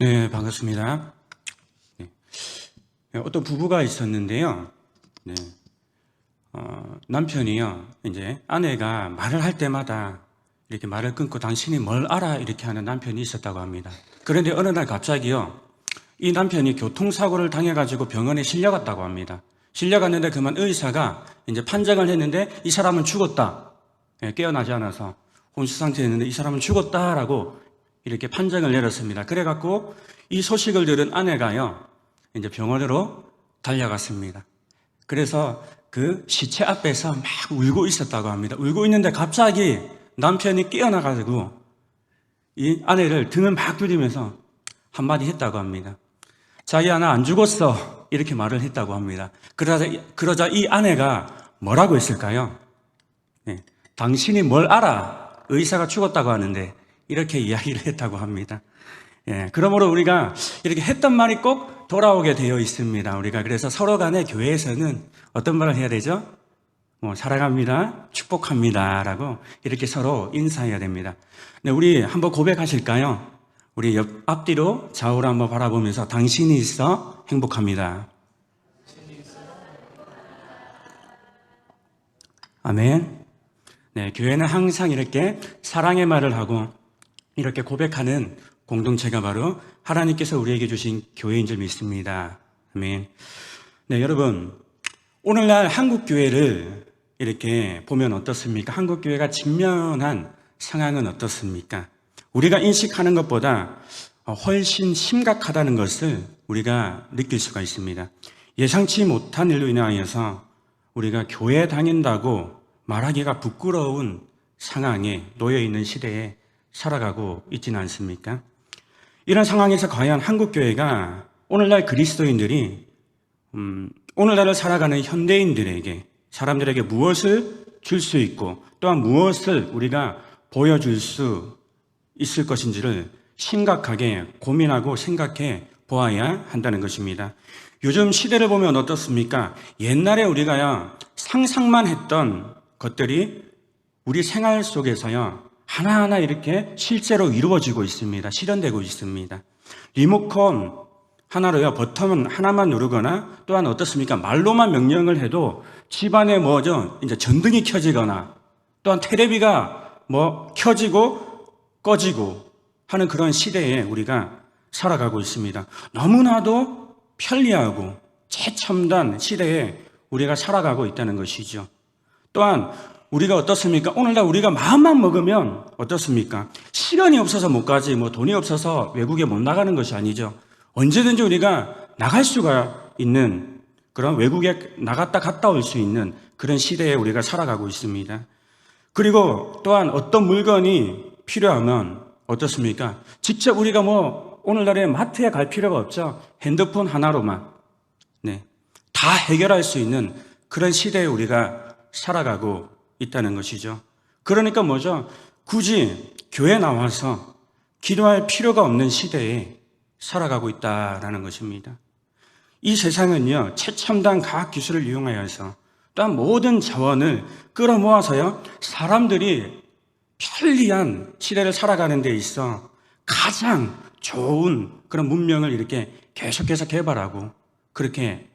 네, 반갑습니다. 네. 어떤 부부가 있었는데요. 네. 남편이요, 이제 아내가 말을 할 때마다 이렇게 말을 끊고 당신이 뭘 알아? 이렇게 하는 남편이 있었다고 합니다. 그런데 어느 날 갑자기요, 이 남편이 교통사고를 당해가지고 병원에 실려갔다고 합니다. 실려갔는데 그만 의사가 이제 판정을 했는데 이 사람은 죽었다. 깨어나지 않아서 혼수 상태였는데 이 사람은 죽었다라고 이렇게 판정을 내렸습니다. 그래갖고 이 소식을 들은 아내가요, 이제 병원으로 달려갔습니다. 그래서 그 시체 앞에서 막 울고 있었다고 합니다. 울고 있는데 갑자기 남편이 깨어나가지고 이 아내를 등을 막 두드리면서 한마디 했다고 합니다. 자기야, 나 안 죽었어. 이렇게 말을 했다고 합니다. 그러자 이 아내가 뭐라고 했을까요? 네, 당신이 뭘 알아? 의사가 죽었다고 하는데 이렇게 이야기를 했다고 합니다. 그러므로 우리가 이렇게 했던 말이 꼭 돌아오게 되어 있습니다. 우리가 그래서 서로 간에 교회에서는 어떤 말을 해야 되죠? 사랑합니다, 축복합니다 라고 이렇게 서로 인사해야 됩니다. 네, 우리 한번 고백하실까요? 우리 앞뒤로 좌우로 한번 바라보면서 당신이 있어 행복합니다. 아멘. 네, 교회는 항상 이렇게 사랑의 말을 하고 이렇게 고백하는 공동체가 바로 하나님께서 우리에게 주신 교회인 줄 믿습니다. 아멘. 네, 여러분, 오늘날 한국교회를 이렇게 보면 어떻습니까? 한국교회가 직면한 상황은 어떻습니까? 우리가 인식하는 것보다 훨씬 심각하다는 것을 우리가 느낄 수가 있습니다. 예상치 못한 일로 인하여서 우리가 교회 다닌다고 말하기가 부끄러운 상황에 놓여 있는 시대에 살아가고 있지는 않습니까? 이런 상황에서 과연 한국교회가 오늘날 그리스도인들이 오늘날을 살아가는 현대인들에게 사람들에게 무엇을 줄 수 있고 또한 무엇을 우리가 보여줄 수 있을 것인지를 심각하게 고민하고 생각해 보아야 한다는 것입니다. 요즘 시대를 보면 어떻습니까? 옛날에 우리가 상상만 했던 것들이 우리 생활 속에서요 하나하나 이렇게 실제로 이루어지고 있습니다. 실현되고 있습니다. 리모컨 하나로요 버튼 하나만 누르거나 또한 어떻습니까? 말로만 명령을 해도 집안에 이제 전등이 켜지거나 또한 텔레비가 켜지고 꺼지고 하는 그런 시대에 우리가 살아가고 있습니다. 너무나도 편리하고 최첨단 시대에 우리가 살아가고 있다는 것이죠. 또한 우리가 어떻습니까? 오늘날 우리가 마음만 먹으면 어떻습니까? 시간이 없어서 못 가지, 돈이 없어서 외국에 못 나가는 것이 아니죠. 언제든지 우리가 나갈 수가 있는 그런 외국에 나갔다 갔다 올 수 있는 그런 시대에 우리가 살아가고 있습니다. 그리고 또한 어떤 물건이 필요하면 어떻습니까? 직접 우리가 오늘날에 마트에 갈 필요가 없죠. 핸드폰 하나로만 다 해결할 수 있는 그런 시대에 우리가 살아가고 있다는 것이죠. 그러니까 굳이 교회 나와서 기도할 필요가 없는 시대에 살아가고 있다라는 것입니다. 이 세상은요, 최첨단 과학 기술을 이용하여서 또한 모든 자원을 끌어모아서요, 사람들이 편리한 시대를 살아가는 데 있어 가장 좋은 그런 문명을 이렇게 계속해서 개발하고 그렇게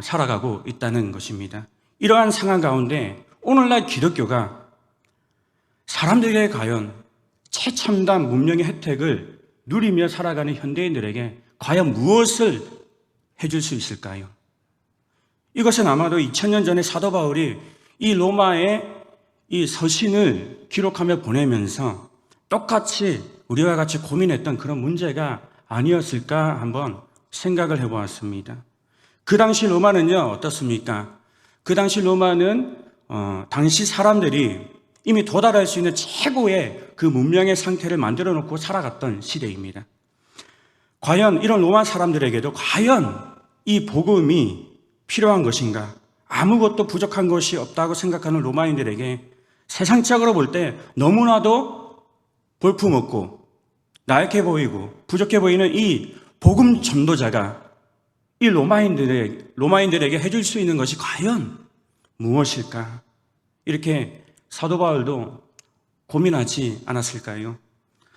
살아가고 있다는 것입니다. 이러한 상황 가운데 오늘날 기독교가 사람들에게 과연 최첨단 문명의 혜택을 누리며 살아가는 현대인들에게 과연 무엇을 해줄 수 있을까요? 이것은 아마도 2000년 전에 사도 바울이 이 로마의 이 서신을 기록하며 보내면서 똑같이 우리와 같이 고민했던 그런 문제가 아니었을까 한번 생각을 해보았습니다. 그 당시 로마는요 어떻습니까? 그 당시 로마는 당시 사람들이 이미 도달할 수 있는 최고의 그 문명의 상태를 만들어 놓고 살아갔던 시대입니다. 과연 이런 로마 사람들에게도 과연 이 복음이 필요한 것인가? 아무것도 부족한 것이 없다고 생각하는 로마인들에게 세상적으로 볼 때 너무나도 볼품없고 나약해 보이고 부족해 보이는 이 복음 전도자가 이 로마인들에게 해줄 수 있는 것이 과연 무엇일까? 이렇게 사도 바울도 고민하지 않았을까요?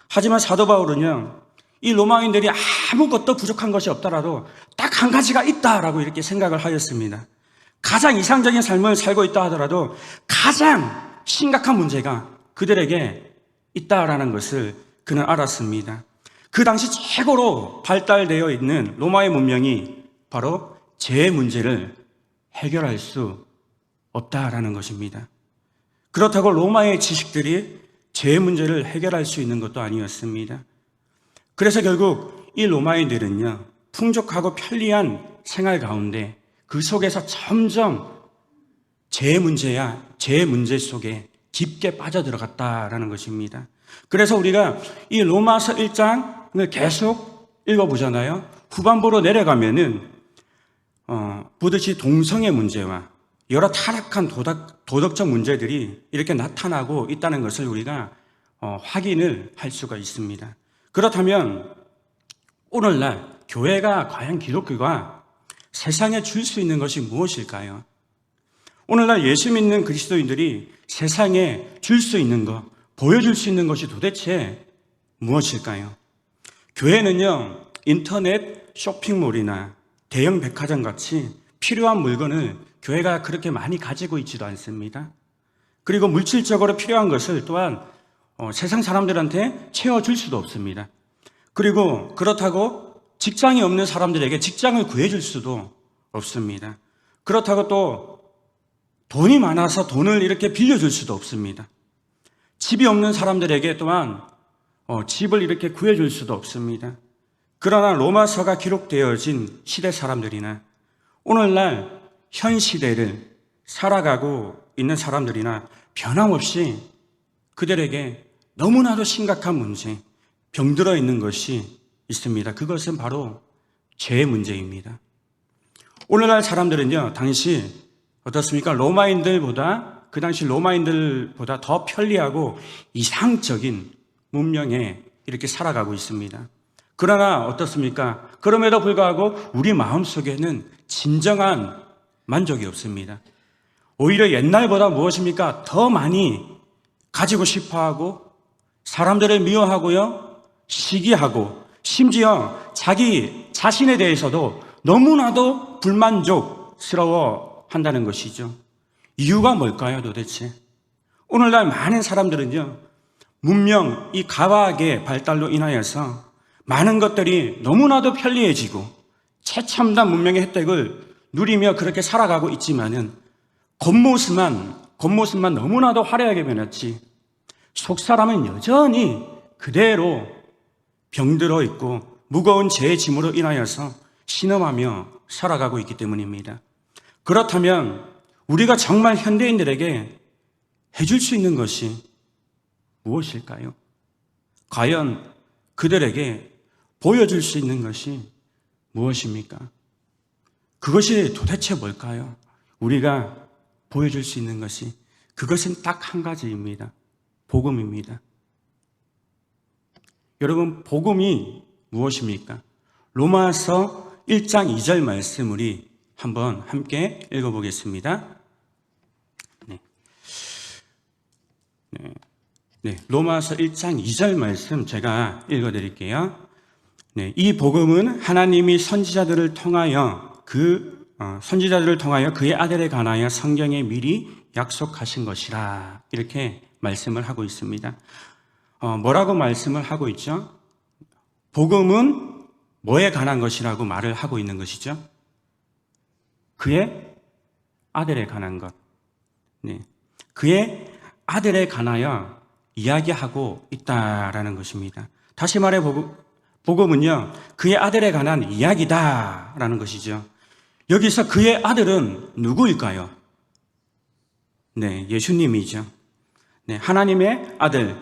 하지만 사도 바울은요, 이 로마인들이 아무것도 부족한 것이 없더라도 딱 한 가지가 있다라고 이렇게 생각을 하였습니다. 가장 이상적인 삶을 살고 있다 하더라도 가장 심각한 문제가 그들에게 있다라는 것을 그는 알았습니다. 그 당시 최고로 발달되어 있는 로마의 문명이 바로 죄의 문제를 해결할 수 없다라는 것입니다. 그렇다고 로마의 지식들이 죄의 문제를 해결할 수 있는 것도 아니었습니다. 그래서 결국 이 로마인들은요, 풍족하고 편리한 생활 가운데 그 속에서 점점 죄의 문제 속에 깊게 빠져들어갔다라는 것입니다. 그래서 우리가 이 로마서 1장을 계속 읽어보잖아요. 후반부로 내려가면은 보듯이 동성애 문제와 여러 타락한 도덕적 문제들이 이렇게 나타나고 있다는 것을 우리가 확인을 할 수가 있습니다. 그렇다면 오늘날 교회가 과연 기독교가 세상에 줄 수 있는 것이 무엇일까요? 오늘날 예수 믿는 그리스도인들이 세상에 줄 수 있는 것, 보여줄 수 있는 것이 도대체 무엇일까요? 교회는요, 인터넷 쇼핑몰이나 대형 백화점 같이 필요한 물건을 교회가 그렇게 많이 가지고 있지도 않습니다. 그리고 물질적으로 필요한 것을 또한 세상 사람들한테 채워줄 수도 없습니다. 그리고 그렇다고 직장이 없는 사람들에게 직장을 구해줄 수도 없습니다. 그렇다고 또 돈이 많아서 돈을 이렇게 빌려줄 수도 없습니다. 집이 없는 사람들에게 또한 집을 이렇게 구해줄 수도 없습니다. 그러나 로마서가 기록되어진 시대 사람들이나 오늘날 현 시대를 살아가고 있는 사람들이나 변함없이 그들에게 너무나도 심각한 문제, 병들어 있는 것이 있습니다. 그것은 바로 죄의 문제입니다. 오늘날 사람들은요, 당시 어떻습니까? 그 당시 로마인들보다 더 편리하고 이상적인 문명에 이렇게 살아가고 있습니다. 그러나 어떻습니까? 그럼에도 불구하고 우리 마음속에는 진정한 만족이 없습니다. 오히려 옛날보다 무엇입니까? 더 많이 가지고 싶어하고 사람들을 미워하고요, 시기하고 심지어 자기 자신에 대해서도 너무나도 불만족스러워 한다는 것이죠. 이유가 뭘까요, 도대체? 오늘날 많은 사람들은요, 문명, 이 과학의 발달로 인하여서 많은 것들이 너무나도 편리해지고 최첨단 문명의 혜택을 누리며 그렇게 살아가고 있지만은 겉모습만 너무나도 화려하게 변했지 속사람은 여전히 그대로 병들어 있고 무거운 죄의 짐으로 인하여서 신음하며 살아가고 있기 때문입니다. 그렇다면 우리가 정말 현대인들에게 해줄 수 있는 것이 무엇일까요? 과연 그들에게 보여줄 수 있는 것이 무엇입니까? 그것이 도대체 뭘까요? 우리가 보여줄 수 있는 것이 그것은 딱 한 가지입니다. 복음입니다. 여러분, 복음이 무엇입니까? 로마서 1장 2절 말씀 우리 한번 함께 읽어보겠습니다. 로마서 1장 2절 말씀 제가 읽어드릴게요. 이 복음은 하나님이 선지자들을 통하여 그의 아들에 관하여 성경에 미리 약속하신 것이라 이렇게 말씀을 하고 있습니다. 뭐라고 말씀을 하고 있죠? 복음은 뭐에 관한 것이라고 말을 하고 있는 것이죠? 그의 아들에 관한 것. 그의 아들에 관하여 이야기하고 있다라는 것입니다. 다시 말해 복음은요, 그의 아들에 관한 이야기다라는 것이죠. 여기서 그의 아들은 누구일까요? 예수님이죠. 하나님의 아들.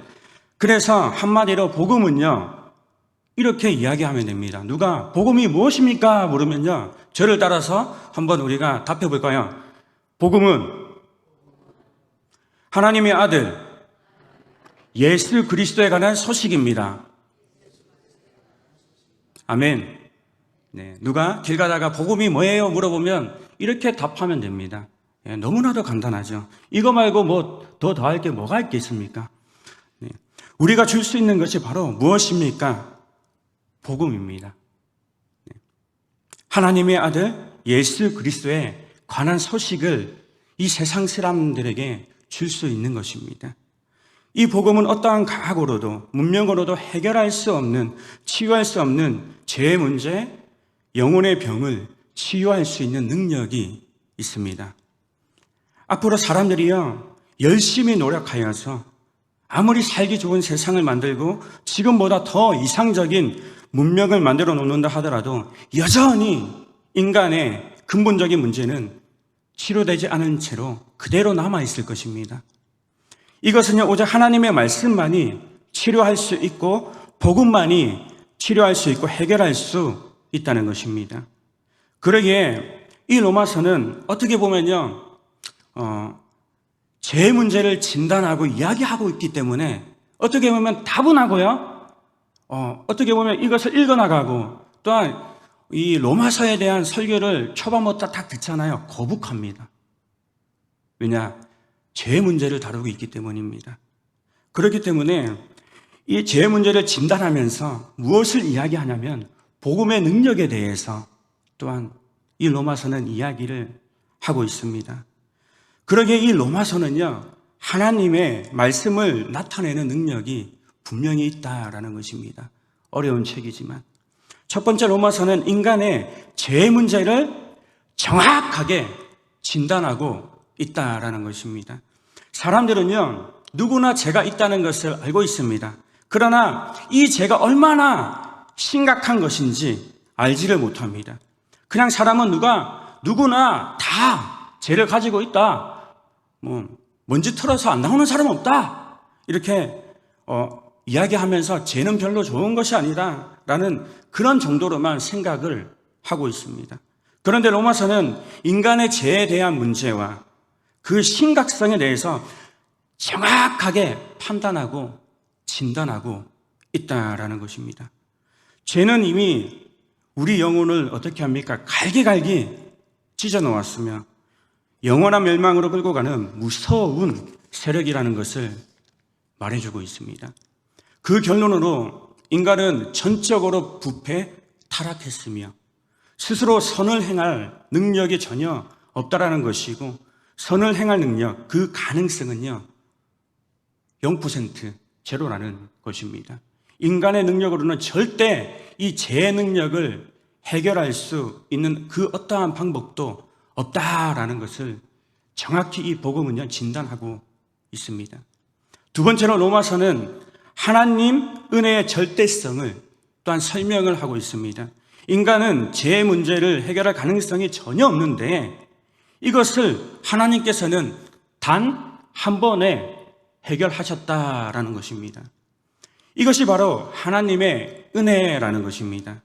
그래서 한마디로 복음은요, 이렇게 이야기하면 됩니다. 누가 복음이 무엇입니까? 물으면요, 저를 따라서 한번 우리가 답해 볼까요? 복음은 하나님의 아들 예수 그리스도에 관한 소식입니다. 아멘. 누가 길 가다가 복음이 뭐예요? 물어보면 이렇게 답하면 됩니다. 너무나도 간단하죠. 이거 말고 뭐 더 더할 게 뭐가 있겠습니까? 우리가 줄 수 있는 것이 바로 무엇입니까? 복음입니다. 하나님의 아들 예수 그리스도에 관한 소식을 이 세상 사람들에게 줄 수 있는 것입니다. 이 복음은 어떠한 과학으로도 문명으로도 해결할 수 없는, 치유할 수 없는 죄의 문제, 영혼의 병을 치유할 수 있는 능력이 있습니다. 앞으로 사람들이요, 열심히 노력하여서 아무리 살기 좋은 세상을 만들고 지금보다 더 이상적인 문명을 만들어 놓는다 하더라도 여전히 인간의 근본적인 문제는 치료되지 않은 채로 그대로 남아있을 것입니다. 이것은요, 오직 하나님의 말씀만이 치료할 수 있고 복음만이 치료할 수 있고 해결할 수 있다는 것입니다. 그러기에 이 로마서는 어떻게 보면요, 제 문제를 진단하고 이야기하고 있기 때문에 어떻게 보면 다분하고요, 어떻게 보면 이것을 읽어나가고 또한 이 로마서에 대한 설교를 초반부터 딱 듣잖아요. 거북합니다. 왜냐? 죄 문제를 다루고 있기 때문입니다. 그렇기 때문에 이 죄 문제를 진단하면서 무엇을 이야기하냐면 복음의 능력에 대해서 또한 이 로마서는 이야기를 하고 있습니다. 그러기에 이 로마서는요, 하나님의 말씀을 나타내는 능력이 분명히 있다라는 것입니다. 어려운 책이지만 첫 번째 로마서는 인간의 죄 문제를 정확하게 진단하고 있다라는 것입니다. 사람들은요, 누구나 죄가 있다는 것을 알고 있습니다. 그러나 이 죄가 얼마나 심각한 것인지 알지를 못합니다. 그냥 사람은 누구나 다 죄를 가지고 있다. 먼지 털어서 안 나오는 사람 없다. 이렇게 이야기하면서 죄는 별로 좋은 것이 아니다라는 그런 정도로만 생각을 하고 있습니다. 그런데 로마서는 인간의 죄에 대한 문제와 그 심각성에 대해서 정확하게 판단하고 진단하고 있다라는 것입니다. 죄는 이미 우리 영혼을 어떻게 합니까? 갈기갈기 찢어놓았으며 영원한 멸망으로 끌고 가는 무서운 세력이라는 것을 말해주고 있습니다. 그 결론으로 인간은 전적으로 부패, 타락했으며 스스로 선을 행할 능력이 전혀 없다라는 것이고 선을 행할 능력, 그 가능성은요 0% 제로라는 것입니다. 인간의 능력으로는 절대 이 죄의 능력을 해결할 수 있는 그 어떠한 방법도 없다라는 것을 정확히 이 복음은요 진단하고 있습니다. 두 번째로 로마서는 하나님 은혜의 절대성을 또한 설명을 하고 있습니다. 인간은 죄의 문제를 해결할 가능성이 전혀 없는데 이것을 하나님께서는 단 한 번에 해결하셨다라는 것입니다. 이것이 바로 하나님의 은혜라는 것입니다.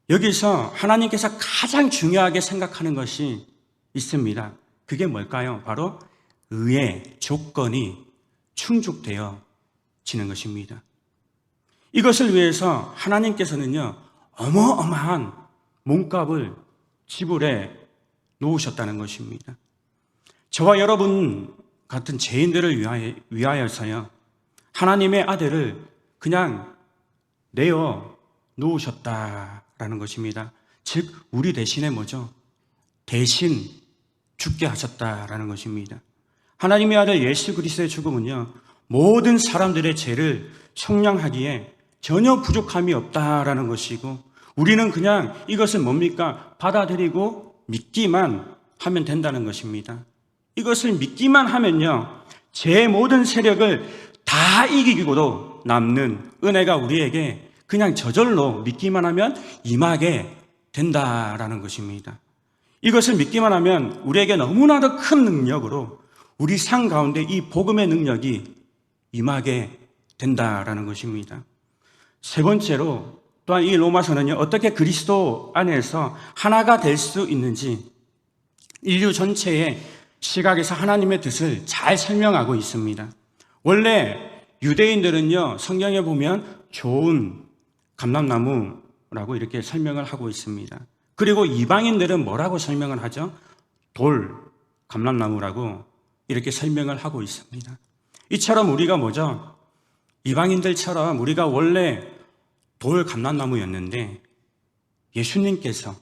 여기서 하나님께서 가장 중요하게 생각하는 것이 있습니다. 그게 뭘까요? 바로 의의 조건이 충족되어지는 것입니다. 이것을 위해서 하나님께서는요 어마어마한 몸값을 지불해 놓으셨다는 것입니다. 저와 여러분 같은 죄인들을 위하여서요 하나님의 아들을 그냥 내어 놓으셨다라는 것입니다. 즉 우리 대신에 뭐죠? 대신 죽게 하셨다라는 것입니다. 하나님의 아들 예수 그리스도의 죽음은요 모든 사람들의 죄를 속량하기에 전혀 부족함이 없다라는 것이고 우리는 그냥 이것을 뭡니까? 받아들이고 믿기만 하면 된다는 것입니다. 이것을 믿기만 하면요 죄의 모든 세력을 다 이기고도 남는 은혜가 우리에게 그냥 저절로 믿기만 하면 임하게 된다라는 것입니다. 이것을 믿기만 하면 우리에게 너무나도 큰 능력으로 우리 삶 가운데 이 복음의 능력이 임하게 된다라는 것입니다. 세 번째로 또한 이 로마서는요 어떻게 그리스도 안에서 하나가 될 수 있는지 인류 전체의 시각에서 하나님의 뜻을 잘 설명하고 있습니다. 원래 유대인들은요 성경에 보면 좋은 감람나무라고 이렇게 설명을 하고 있습니다. 그리고 이방인들은 뭐라고 설명을 하죠? 돌, 감람나무라고 이렇게 설명을 하고 있습니다. 이처럼 우리가 뭐죠? 이방인들처럼 우리가 원래 돌 감람나무였는데 예수님께서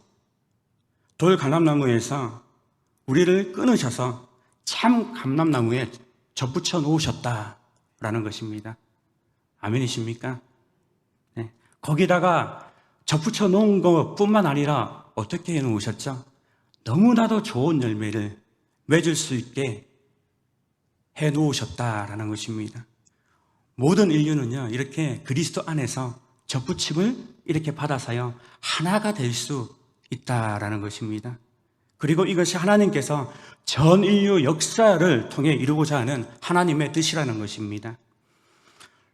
돌 감람나무에서 우리를 끊으셔서 참 감람나무에 접붙여 놓으셨다라는 것입니다. 아멘이십니까? 네. 거기다가 접붙여 놓은 것뿐만 아니라 어떻게 해 놓으셨죠? 너무나도 좋은 열매를 맺을 수 있게 해 놓으셨다라는 것입니다. 모든 인류는요, 이렇게 그리스도 안에서 접붙임을 이렇게 받아서요, 하나가 될 수 있다라는 것입니다. 그리고 이것이 하나님께서 전 인류 역사를 통해 이루고자 하는 하나님의 뜻이라는 것입니다.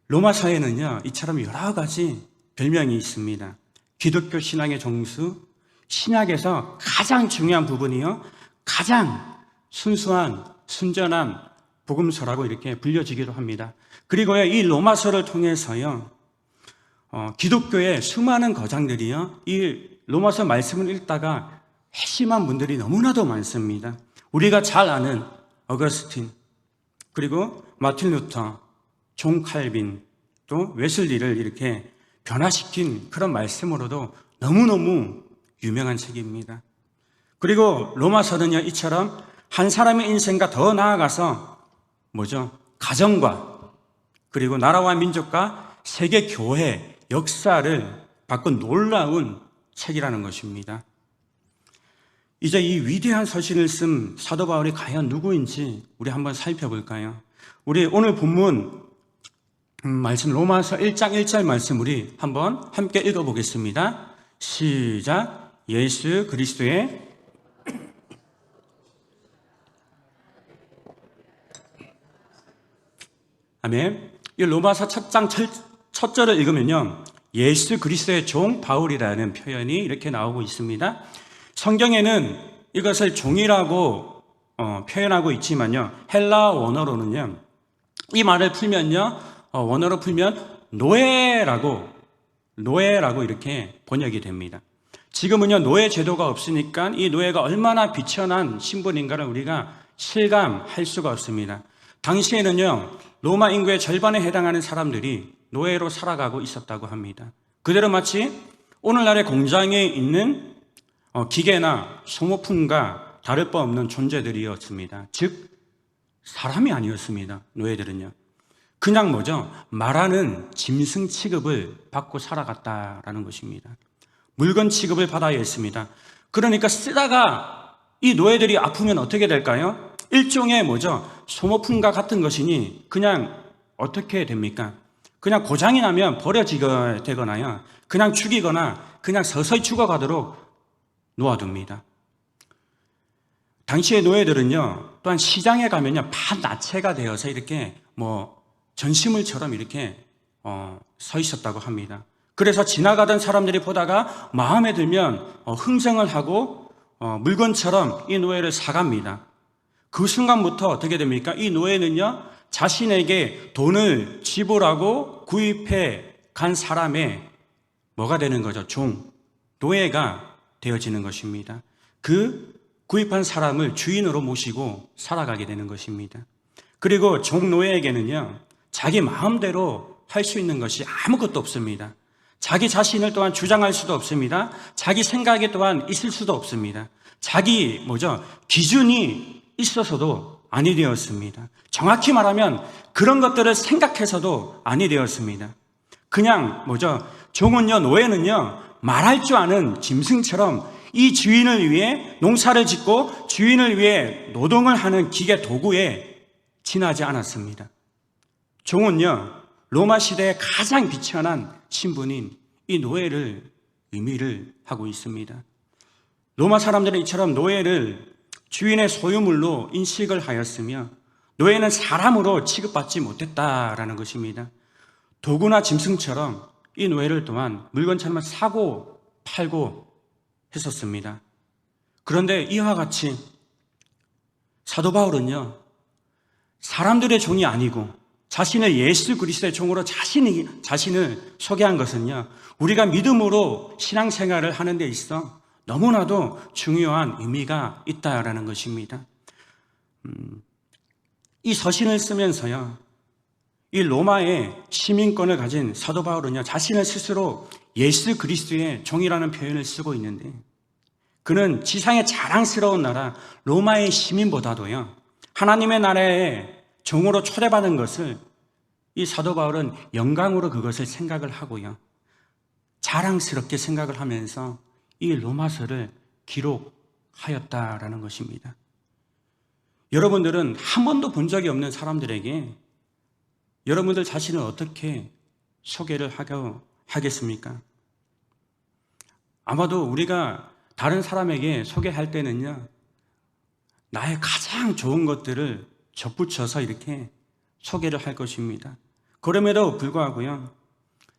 로마서에는요, 이처럼 여러 가지 별명이 있습니다. 기독교 신앙의 정수, 신약에서 가장 중요한 부분이요, 가장 순수한, 순전한 복음서라고 이렇게 불려지기도 합니다. 그리고요, 이 로마서를 통해서요, 기독교의 수많은 거장들이요, 이 로마서 말씀을 읽다가 회심한 분들이 너무나도 많습니다. 우리가 잘 아는 어거스틴, 그리고 마틴 루터, 존 칼빈, 또 웨슬리를 이렇게 변화시킨 그런 말씀으로도 너무너무 유명한 책입니다. 그리고 로마서는요, 이처럼 한 사람의 인생과 더 나아가서 뭐죠? 가정과 그리고 나라와 민족과 세계 교회 역사를 바꾼 놀라운 책이라는 것입니다. 이제 이 위대한 서신을 쓴 사도 바울이 과연 누구인지 우리 한번 살펴볼까요? 우리 오늘 본문 말씀 로마서 1장 1절 말씀 우리 한번 함께 읽어보겠습니다. 시작. 예수 그리스도의 아멘. 이 로마서 첫 장 첫 절을 읽으면요, 예수 그리스도의 종 바울이라는 표현이 이렇게 나오고 있습니다. 성경에는 이것을 종이라고 표현하고 있지만요, 헬라 원어로는요, 이 말을 풀면요, 원어로 풀면 노예라고 이렇게 번역이 됩니다. 지금은요, 노예 제도가 없으니까 이 노예가 얼마나 비천한 신분인가를 우리가 실감할 수가 없습니다. 당시에는요, 로마 인구의 절반에 해당하는 사람들이 노예로 살아가고 있었다고 합니다. 그대로 마치 오늘날의 공장에 있는 기계나 소모품과 다를 바 없는 존재들이었습니다. 즉 사람이 아니었습니다. 노예들은요, 그냥 뭐죠? 말하는 짐승 취급을 받고 살아갔다라는 것입니다. 물건 취급을 받아야 했습니다. 그러니까 쓰다가 이 노예들이 아프면 어떻게 될까요? 일종의 뭐죠? 소모품과 같은 것이니 그냥 어떻게 됩니까? 그냥 고장이 나면 버려지게 되거나요, 그냥 죽이거나 그냥 서서히 죽어가도록 놓아둡니다. 당시의 노예들은요, 또한 시장에 가면요, 반나체가 되어서 이렇게 전시물처럼 이렇게 서 있었다고 합니다. 그래서 지나가던 사람들이 보다가 마음에 들면 흥정을 하고 물건처럼 이 노예를 사갑니다. 그 순간부터 어떻게 됩니까? 이 노예는요, 자신에게 돈을 지불하고 구입해 간 사람의 뭐가 되는 거죠? 종, 노예가 되어지는 것입니다. 그 구입한 사람을 주인으로 모시고 살아가게 되는 것입니다. 그리고 종노예에게는요, 자기 마음대로 할 수 있는 것이 아무것도 없습니다. 자기 자신을 또한 주장할 수도 없습니다. 자기 생각에 또한 있을 수도 없습니다. 자기 기준이 있어서도 아니 되었습니다. 정확히 말하면 그런 것들을 생각해서도 아니 되었습니다. 그냥 종은요, 노예는요, 말할 줄 아는 짐승처럼 이 주인을 위해 농사를 짓고 주인을 위해 노동을 하는 기계 도구에 지나지 않았습니다. 종은요, 로마 시대의 가장 비천한 신분인 이 노예를 의미를 하고 있습니다. 로마 사람들은 이처럼 노예를 주인의 소유물로 인식을 하였으며 노예는 사람으로 취급받지 못했다라는 것입니다. 도구나 짐승처럼 이 노예를 또한 물건처럼 사고 팔고 했었습니다. 그런데 이와 같이 사도 바울은요, 사람들의 종이 아니고 자신을 예수 그리스도의 종으로 자신을 소개한 것은요, 우리가 믿음으로 신앙생활을 하는 데 있어 너무나도 중요한 의미가 있다라는 것입니다. 이 서신을 쓰면서요, 이 로마의 시민권을 가진 사도 바울은요, 자신을 스스로 예수 그리스도의 종이라는 표현을 쓰고 있는데, 그는 지상의 자랑스러운 나라 로마의 시민보다도요, 하나님의 나라에 종으로 초대받은 것을 이 사도 바울은 영광으로 그것을 생각을 하고요, 자랑스럽게 생각을 하면서 이 로마서를 기록하였다라는 것입니다. 여러분들은 한 번도 본 적이 없는 사람들에게 여러분들 자신을 어떻게 소개를 하겠습니까? 아마도 우리가 다른 사람에게 소개할 때는요, 나의 가장 좋은 것들을 접붙여서 이렇게 소개를 할 것입니다. 그럼에도 불구하고요,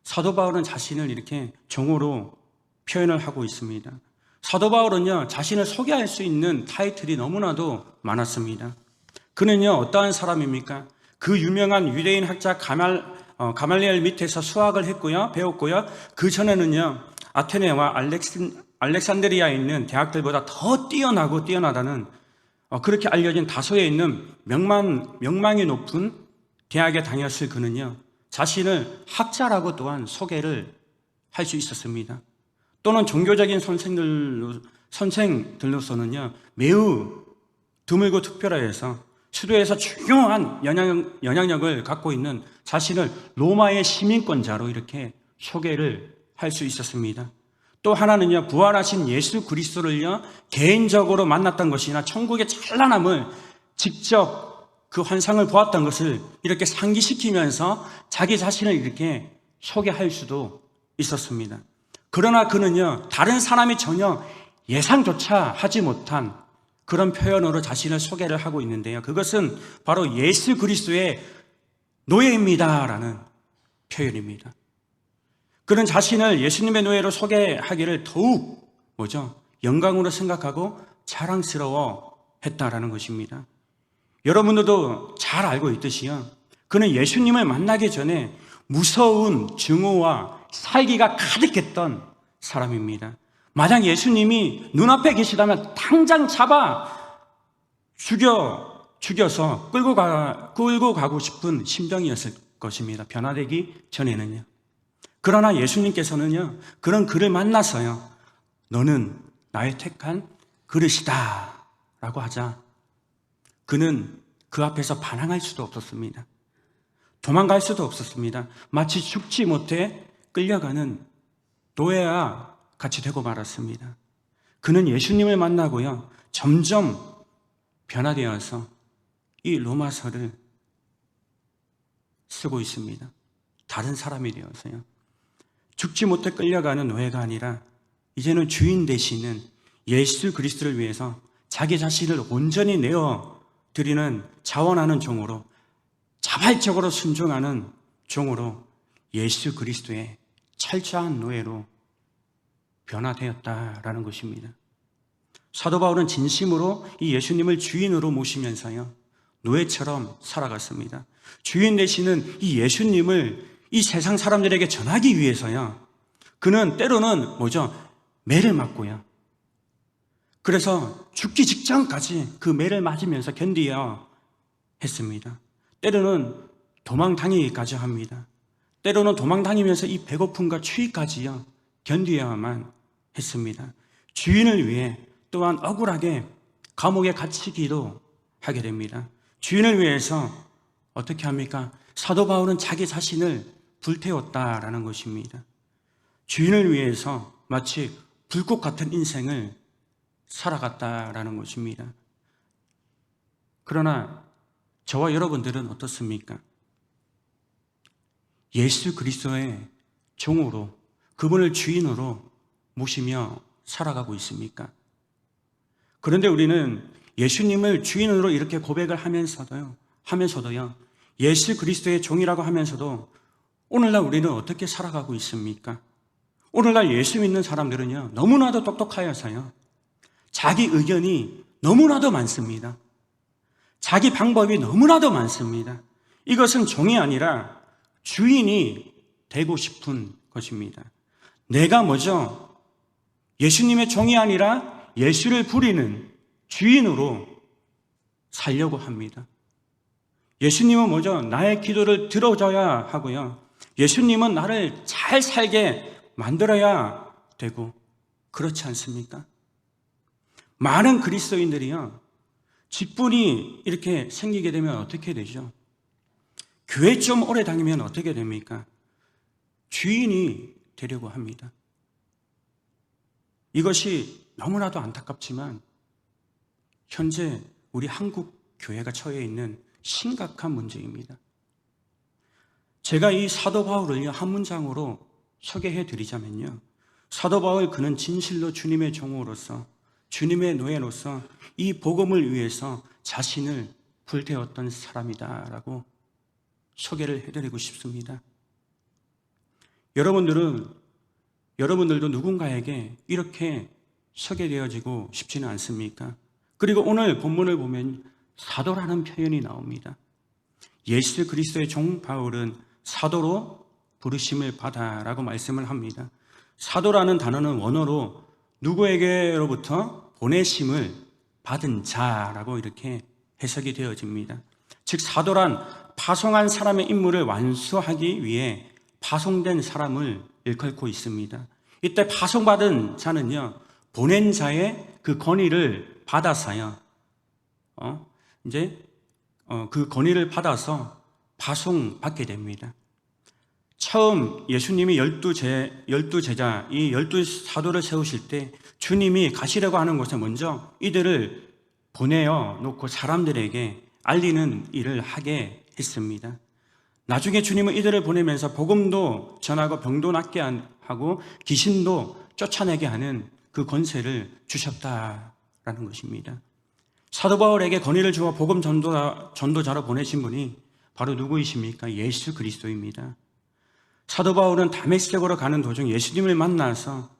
사도 바울은 자신을 이렇게 종으로 표현을 하고 있습니다. 사도 바울은요, 자신을 소개할 수 있는 타이틀이 너무나도 많았습니다. 그는요, 어떠한 사람입니까? 그 유명한 유대인 학자 가말리엘 밑에서 수학을 했고요, 배웠고요. 그 전에는요, 아테네와 알렉산드리아에 있는 대학들보다 더 뛰어나다는 그렇게 알려진 다소에 있는 명망이 높은 대학에 다녔을 그는요, 자신을 학자라고 또한 소개를 할 수 있었습니다. 또는 종교적인 선생들로서는요, 매우 드물고 특별해서 수도에서 중요한 영향력을 갖고 있는 자신을 로마의 시민권자로 이렇게 소개를 할 수 있었습니다. 또 하나는요, 부활하신 예수 그리스도를요, 개인적으로 만났던 것이나 천국의 찬란함을 직접 그 환상을 보았던 것을 이렇게 상기시키면서 자기 자신을 이렇게 소개할 수도 있었습니다. 그러나 그는요, 다른 사람이 전혀 예상조차 하지 못한 그런 표현으로 자신을 소개를 하고 있는데요, 그것은 바로 예수 그리스도의 노예입니다라는 표현입니다. 그는 자신을 예수님의 노예로 소개하기를 더욱 영광으로 생각하고 자랑스러워 했다라는 것입니다. 여러분들도 잘 알고 있듯이요, 그는 예수님을 만나기 전에 무서운 증오와 살기가 가득했던 사람입니다. 만약 예수님이 눈앞에 계시다면 당장 잡아 죽여서 끌고 가고 싶은 심정이었을 것입니다. 변화되기 전에는요. 그러나 예수님께서는요, 그런 그를 만나서요, 너는 나의 택한 그릇이다 라고 하자 그는 그 앞에서 반항할 수도 없었습니다. 도망갈 수도 없었습니다. 마치 죽지 못해 끌려가는 노예와 같이 되고 말았습니다. 그는 예수님을 만나고요, 점점 변화되어서 이 로마서를 쓰고 있습니다. 다른 사람이 되어서요. 죽지 못해 끌려가는 노예가 아니라 이제는 주인 되시는 예수 그리스도를 위해서 자기 자신을 온전히 내어드리는 자원하는 종으로, 자발적으로 순종하는 종으로 예수 그리스도의 철저한 노예로 변화되었다라는 것입니다. 사도 바울은 진심으로 이 예수님을 주인으로 모시면서요, 노예처럼 살아갔습니다. 주인 되시는 이 예수님을 이 세상 사람들에게 전하기 위해서요, 그는 때로는 매를 맞고요, 그래서 죽기 직전까지 그 매를 맞으면서 견디어야 했습니다. 때로는 도망다니기까지 합니다. 때로는 도망다니면서 이 배고픔과 추위까지요, 견디어야만 했습니다. 주인을 위해 또한 억울하게 감옥에 갇히기도 하게 됩니다. 주인을 위해서 어떻게 합니까? 사도 바울은 자기 자신을 불태웠다라는 것입니다. 주인을 위해서 마치 불꽃 같은 인생을 살아갔다라는 것입니다. 그러나 저와 여러분들은 어떻습니까? 예수 그리스도의 종으로, 그분을 주인으로 모시며 살아가고 있습니까? 그런데 우리는 예수님을 주인으로 이렇게 고백을 하면서도요, 예수 그리스도의 종이라고 하면서도 오늘날 우리는 어떻게 살아가고 있습니까? 오늘날 예수 믿는 사람들은요, 너무나도 똑똑하여서요, 자기 의견이 너무나도 많습니다. 자기 방법이 너무나도 많습니다. 이것은 종이 아니라 주인이 되고 싶은 것입니다. 내가 예수님의 종이 아니라 예수를 부리는 주인으로 살려고 합니다. 예수님은 나의 기도를 들어줘야 하고요, 예수님은 나를 잘 살게 만들어야 되고 그렇지 않습니까? 많은 그리스도인들이요, 직분이 이렇게 생기게 되면 어떻게 되죠? 교회 좀 오래 다니면 어떻게 됩니까? 주인이 되려고 합니다. 이것이 너무나도 안타깝지만 현재 우리 한국 교회가 처해 있는 심각한 문제입니다. 제가 이 사도 바울을 한 문장으로 소개해 드리자면요, 사도 바울 그는 진실로 주님의 종으로서, 주님의 노예로서 이 복음을 위해서 자신을 불태웠던 사람이다라고 소개를 해드리고 싶습니다. 여러분들도 누군가에게 이렇게 소개되어지고 싶지는 않습니까? 그리고 오늘 본문을 보면 사도라는 표현이 나옵니다. 예수 그리스도의 종 바울은 사도로 부르심을 받아라고 말씀을 합니다. 사도라는 단어는 원어로 누구에게로부터 보내심을 받은 자라고 이렇게 해석이 되어집니다. 즉 사도란 파송한 사람의 임무를 완수하기 위해 파송된 사람을 일컬고 있습니다. 이때 파송받은 자는요, 보낸 자의 그 권위를 받아서요, 그 권위를 받아서 파송받게 됩니다. 처음 예수님이 12제자, 이 12사도를 세우실 때 주님이 가시려고 하는 곳에 먼저 이들을 보내어 놓고 사람들에게 알리는 일을 하게 했습니다. 나중에 주님은 이들을 보내면서 복음도 전하고 병도 낫게 하고 귀신도 쫓아내게 하는 그 권세를 주셨다라는 것입니다. 사도 바울에게 권위를 주어 복음 전도자로 보내신 분이 바로 누구이십니까? 예수 그리스도입니다. 사도 바울은 다메섹으로 가는 도중 예수님을 만나서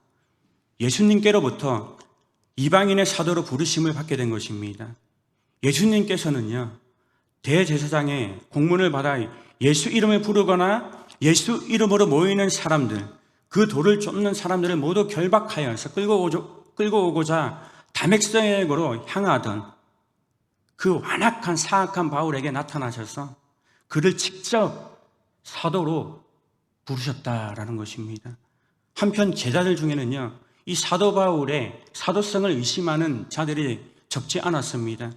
예수님께로부터 이방인의 사도로 부르심을 받게 된 것입니다. 예수님께서는요, 대제사장의 공문을 받아 예수 이름을 부르거나 예수 이름으로 모이는 사람들, 그 돌을 쫓는 사람들을 모두 결박하여서 끌고 오고자 다메섹으로 향하던 그 완악한 사악한 바울에게 나타나셔서 그를 직접 사도로 부르셨다라는 것입니다. 한편 제자들 중에는요, 이 사도 바울의 사도성을 의심하는 자들이 적지 않았습니다.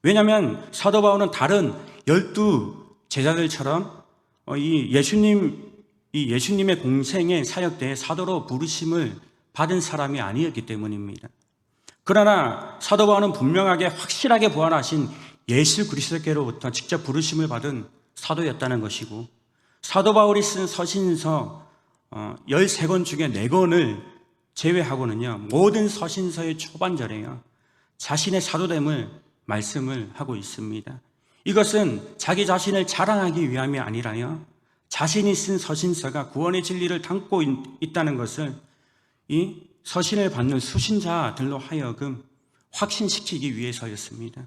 왜냐하면 사도 바울은 다른 12 제자들처럼 이 예수님의 공생의 사역대에 사도로 부르심을 받은 사람이 아니었기 때문입니다. 그러나 사도 바울은 분명하게 확실하게 부활하신 예수 그리스도께로부터 직접 부르심을 받은 사도였다는 것이고, 사도 바울이 쓴 서신서 13권 중에 4권을 제외하고는요, 모든 서신서의 초반절에요, 자신의 사도됨을 말씀을 하고 있습니다. 이것은 자기 자신을 자랑하기 위함이 아니라요, 자신이 쓴 서신서가 구원의 진리를 담고 있다는 것을 이 서신을 받는 수신자들로 하여금 확신시키기 위해서였습니다.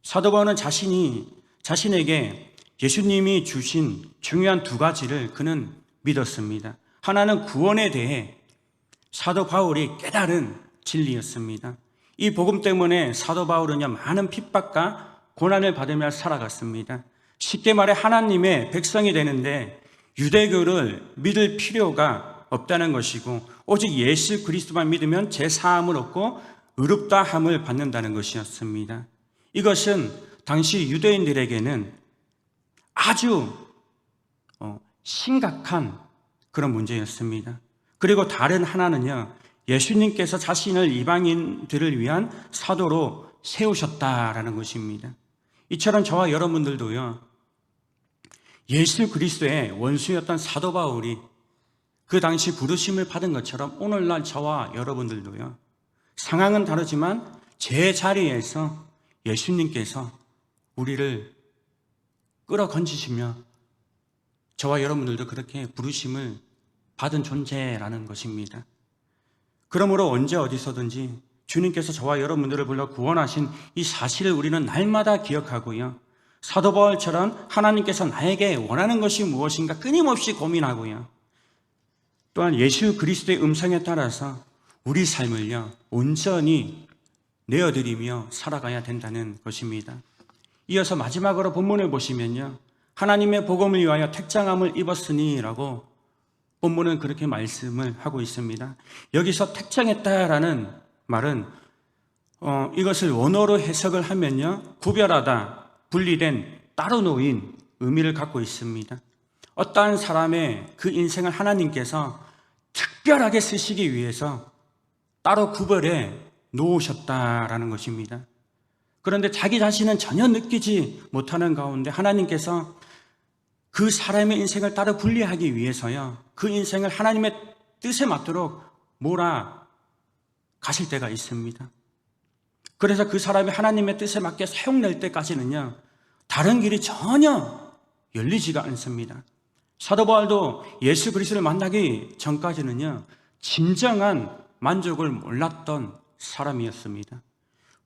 사도 바울은 자신에게 예수님이 주신 중요한 2가지를 그는 믿었습니다. 하나는 구원에 대해 사도 바울이 깨달은 진리였습니다. 이 복음 때문에 사도 바울은요, 많은 핍박과 고난을 받으며 살아갔습니다. 쉽게 말해 하나님의 백성이 되는데 유대교를 믿을 필요가 없다는 것이고, 오직 예수 그리스도만 믿으면 죄사함을 얻고 의롭다함을 받는다는 것이었습니다. 이것은 당시 유대인들에게는 아주 심각한 그런 문제였습니다. 그리고 다른 하나는요, 예수님께서 자신을 이방인들을 위한 사도로 세우셨다라는 것입니다. 이처럼 저와 여러분들도요, 예수 그리스도의 원수였던 사도 바울이 그 당시 부르심을 받은 것처럼 오늘날 저와 여러분들도요, 상황은 다르지만 제 자리에서 예수님께서 우리를 끌어건지시며 저와 여러분들도 그렇게 부르심을 받은 존재라는 것입니다. 그러므로 언제 어디서든지 주님께서 저와 여러분들을 불러 구원하신 이 사실을 우리는 날마다 기억하고요, 사도 바울처럼 하나님께서 나에게 원하는 것이 무엇인가 끊임없이 고민하고요, 또한 예수 그리스도의 음성에 따라서 우리 삶을요, 온전히 내어드리며 살아가야 된다는 것입니다. 이어서 마지막으로 본문을 보시면요, 하나님의 복음을 위하여 택장함을 입었으니 라고 본문은 그렇게 말씀을 하고 있습니다. 여기서 택정했다라는 말은 이것을 원어로 해석을 하면요, 구별하다, 분리된, 따로 놓인 의미를 갖고 있습니다. 어떠한 사람의 그 인생을 하나님께서 특별하게 쓰시기 위해서 따로 구별해 놓으셨다라는 것입니다. 그런데 자기 자신은 전혀 느끼지 못하는 가운데 하나님께서 그 사람의 인생을 따로 분리하기 위해서요, 그 인생을 하나님의 뜻에 맞도록 몰아 가실 때가 있습니다. 그래서 그 사람이 하나님의 뜻에 맞게 사용될 때까지는요, 다른 길이 전혀 열리지가 않습니다. 사도 바울도 예수 그리스도를 만나기 전까지는요, 진정한 만족을 몰랐던 사람이었습니다.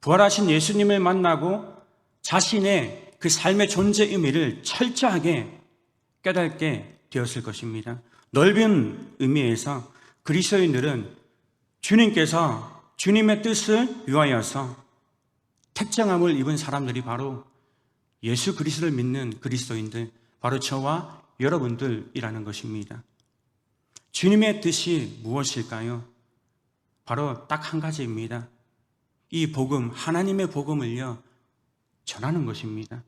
부활하신 예수님을 만나고 자신의 그 삶의 존재 의미를 철저하게 깨닫게 되었을 것입니다. 넓은 의미에서 그리스도인들은 주님께서 주님의 뜻을 위하여서 택정함을 입은 사람들이 바로 예수 그리스도를 믿는 그리스도인들, 바로 저와 여러분들이라는 것입니다. 주님의 뜻이 무엇일까요? 바로 딱 한 가지입니다. 이 복음, 하나님의 복음을요, 전하는 것입니다.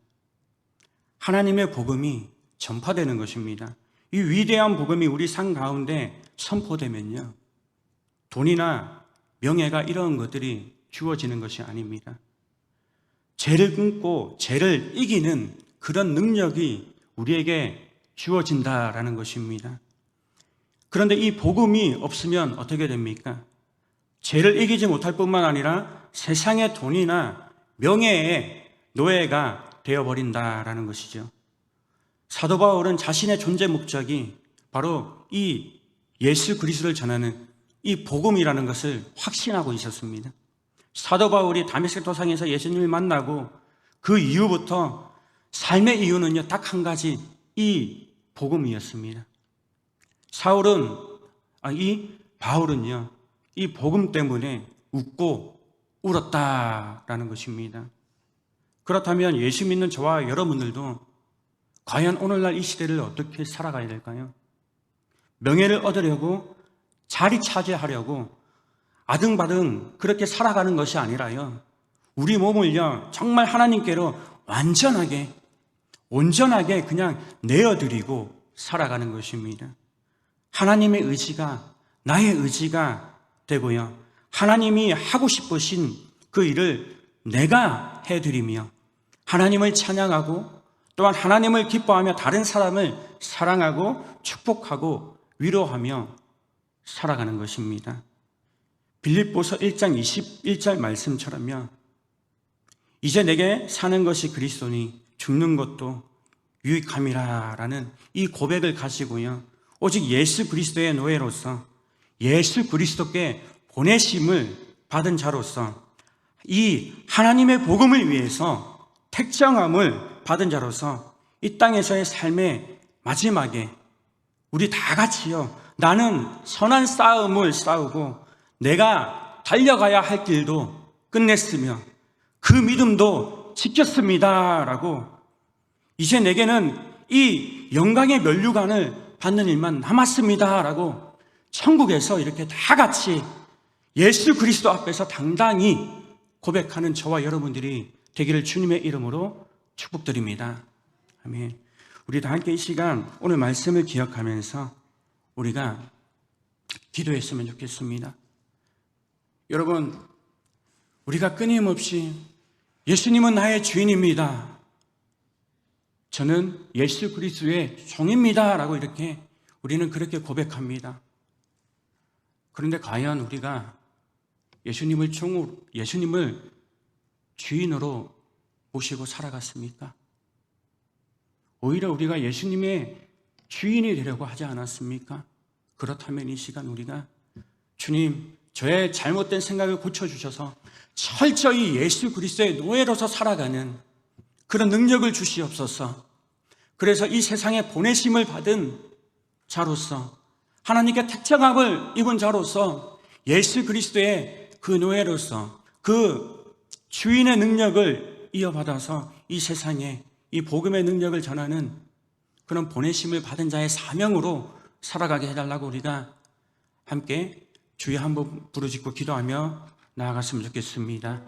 하나님의 복음이 전파되는 것입니다. 이 위대한 복음이 우리 삶 가운데 선포되면요, 돈이나 명예가 이런 것들이 주어지는 것이 아닙니다. 죄를 끊고 죄를 이기는 그런 능력이 우리에게 주어진다라는 것입니다. 그런데 이 복음이 없으면 어떻게 됩니까? 죄를 이기지 못할 뿐만 아니라 세상의 돈이나 명예의 노예가 되어버린다라는 것이죠. 사도 바울은 자신의 존재 목적이 바로 이 예수 그리스도를 전하는 이 복음이라는 것을 확신하고 있었습니다. 사도 바울이 다메섹 도상에서 예수님을 만나고 그 이후부터 삶의 이유는요, 딱 한 가지, 이 복음이었습니다. 바울은요, 이 복음 때문에 웃고 울었다라는 것입니다. 그렇다면 예수 믿는 저와 여러분들도 과연 오늘날 이 시대를 어떻게 살아가야 될까요? 명예를 얻으려고, 자리 차지하려고 아등바등 그렇게 살아가는 것이 아니라요, 우리 몸을요, 정말 하나님께로 완전하게, 온전하게 그냥 내어드리고 살아가는 것입니다. 하나님의 의지가 나의 의지가 되고요, 하나님이 하고 싶으신 그 일을 내가 해드리며 하나님을 찬양하고, 또한 하나님을 기뻐하며 다른 사람을 사랑하고 축복하고 위로하며 살아가는 것입니다. 빌립보서 1장 21절 말씀처럼요, 이제 내게 사는 것이 그리스도니 죽는 것도 유익함이라라는 이 고백을 가지고요, 오직 예수 그리스도의 노예로서 예수 그리스도께 보내심을 받은 자로서 이 하나님의 복음을 위해서 택정함을 받은 자로서 이 땅에서의 삶의 마지막에 우리 다 같이요, 나는 선한 싸움을 싸우고 내가 달려가야 할 길도 끝냈으며 그 믿음도 지켰습니다 라고, 이제 내게는 이 영광의 면류관을 받는 일만 남았습니다 라고 천국에서 이렇게 다 같이 예수 그리스도 앞에서 당당히 고백하는 저와 여러분들이 되기를 주님의 이름으로 축복드립니다. 아멘. 우리 다 함께 이 시간 오늘 말씀을 기억하면서 우리가 기도했으면 좋겠습니다. 여러분, 우리가 끊임없이 예수님은 나의 주인입니다, 저는 예수 그리스도의 종입니다 라고 이렇게 우리는 그렇게 고백합니다. 그런데 과연 우리가 예수님을 주인으로 모시고 살아갔습니까? 오히려 우리가 예수님의 주인이 되려고 하지 않았습니까? 그렇다면 이 시간 우리가 주님, 저의 잘못된 생각을 고쳐주셔서 철저히 예수 그리스도의 노예로서 살아가는 그런 능력을 주시옵소서. 그래서 이 세상에 보내심을 받은 자로서, 하나님께 택정함을 입은 자로서 예수 그리스도의 그 노예로서 그 주인의 능력을 이어받아서 이 세상에 이 복음의 능력을 전하는 그런 보내심을 받은 자의 사명으로 살아가게 해달라고 우리가 함께 주여 한번 부르짖고 기도하며 나아갔으면 좋겠습니다.